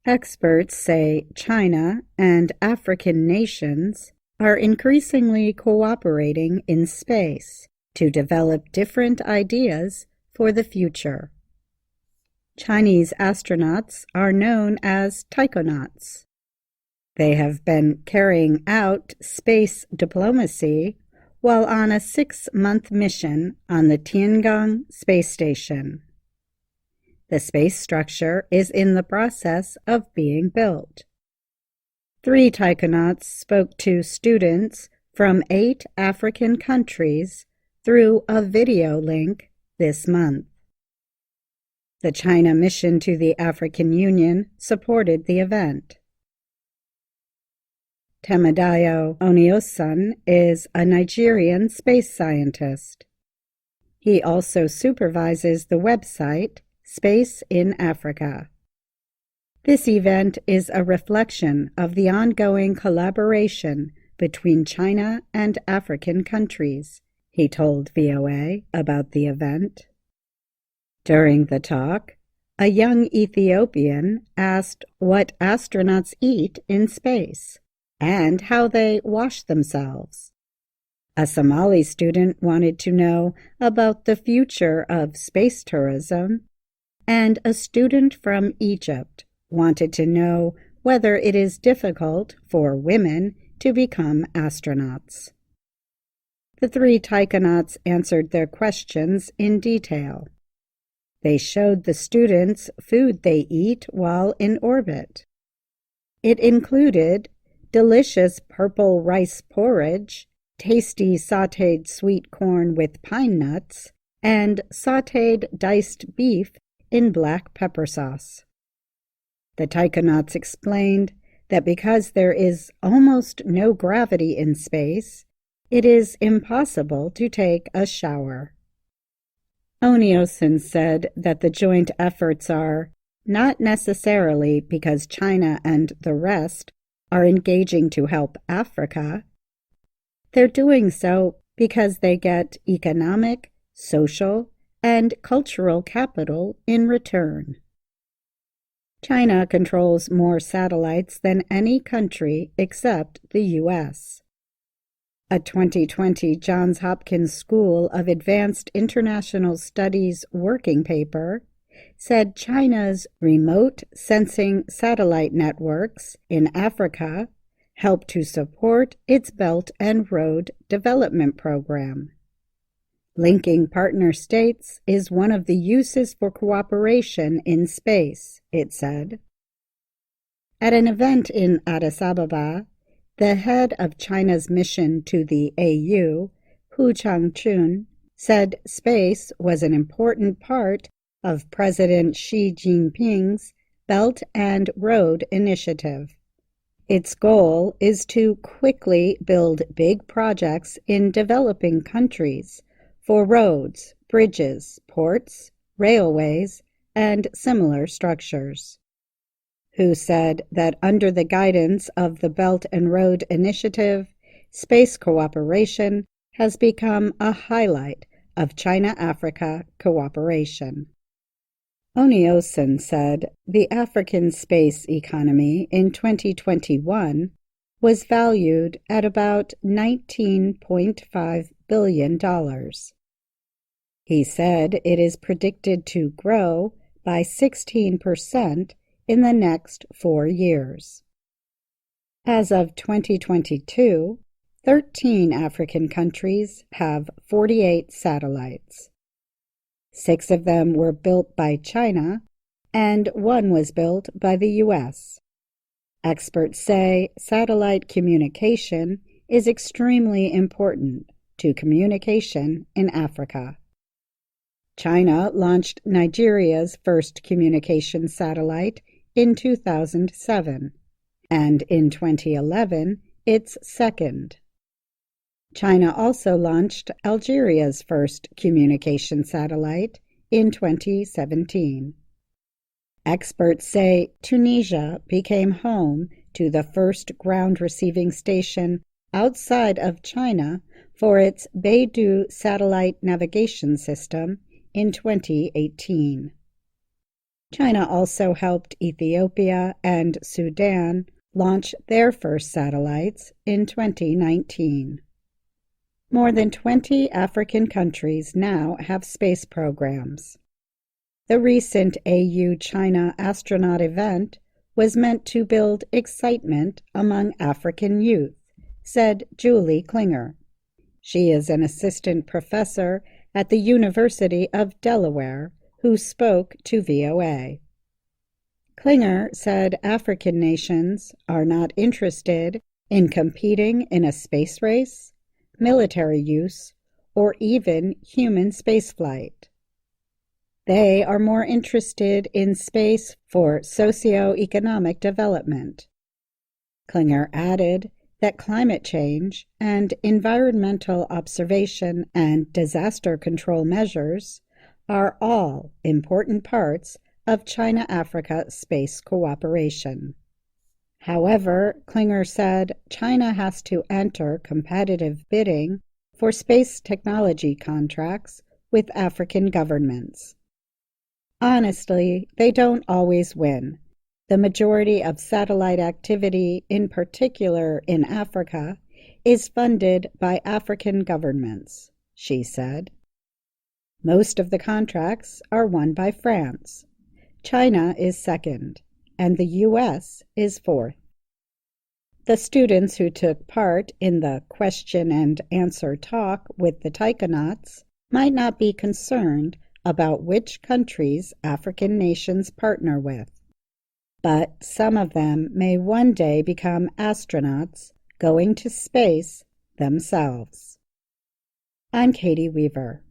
Experts say China and African nations are increasingly cooperating in space to develop different ideas for the future. Chinese astronauts are known as taikonauts. They have been carrying out space diplomacy while on a 6-month mission on the Tiangong space station. The space structure is in the process of being built. 3 taikonauts spoke to students from 8 African countries through a video link this month. The China mission to the African Union supported the event. Temidayo Oniosun is a Nigerian space scientist. He also supervises the website Space in Africa. This event is a reflection of the ongoing collaboration between China and African countries, he told VOA about the event. During the talk, a young Ethiopian asked what astronauts eat in space and how they wash themselves. A Somali student wanted to know about the future of space tourism, and a student from Egypt wanted to know whether it is difficult for women to become astronauts. The 3 taikonauts answered their questions in detail. They showed the students food they eat while in orbit. It included delicious purple rice porridge, tasty sautéed sweet corn with pine nuts, and sautéed diced beef in black pepper sauce. The taikonauts explained that because there is almost no gravity in space, it is impossible to take a shower. Oniosun said that the joint efforts are not necessarily because China and the rest are engaging to help Africa. They're doing so because they get economic, social, and cultural capital in return. China controls more satellites than any country except the U.S. A 2020 Johns Hopkins School of Advanced International Studies working paper said China's remote sensing satellite networks in Africa help to support its Belt and Road Development Program. Linking partner states is one of the uses for cooperation in space, it said. At an event in Addis Ababa, the head of China's mission to the AU, Hu Changchun, said space was an important part of President Xi Jinping's Belt and Road Initiative. Its goal is to quickly build big projects in developing countries for roads, bridges, ports, railways, and similar structures. Hu said that under the guidance of the Belt and Road Initiative, space cooperation has become a highlight of China-Africa cooperation. Oniosun said the African space economy in 2021 was valued at about $19.5 billion. He said it is predicted to grow by 16% in the next 4 years. As of 2022, 13 African countries have 48 satellites. 6 of them were built by China, and 1 was built by the U.S. Experts say satellite communication is extremely important to communication in Africa. China launched Nigeria's first communication satellite in 2007, and in 2011, its second. China also launched Algeria's first communication satellite in 2017. Experts say Tunisia became home to the first ground receiving station outside of China for its Beidou satellite navigation system in 2018. China also helped Ethiopia and Sudan launch their first satellites in 2019. More than 20 African countries now have space programs. The recent AU-China astronaut event was meant to build excitement among African youth, said Julie Klinger. She is an assistant professor at the University of Delaware who spoke to VOA. Klinger said African nations are not interested in competing in a space race, military use, or even human spaceflight. They are more interested in space for socio-economic development. Klinger added that climate change and environmental observation and disaster control measures are all important parts of China-Africa space cooperation. However, Klinger said China has to enter competitive bidding for space technology contracts with African governments. Honestly, they don't always win. The majority of satellite activity, in particular in Africa, is funded by African governments, she said. Most of the contracts are won by France. China is second, and the U.S. is fourth. The students who took part in the question and answer talk with the taikonauts might not be concerned about which countries African nations partner with, but some of them may one day become astronauts going to space themselves. I'm Katie Weaver.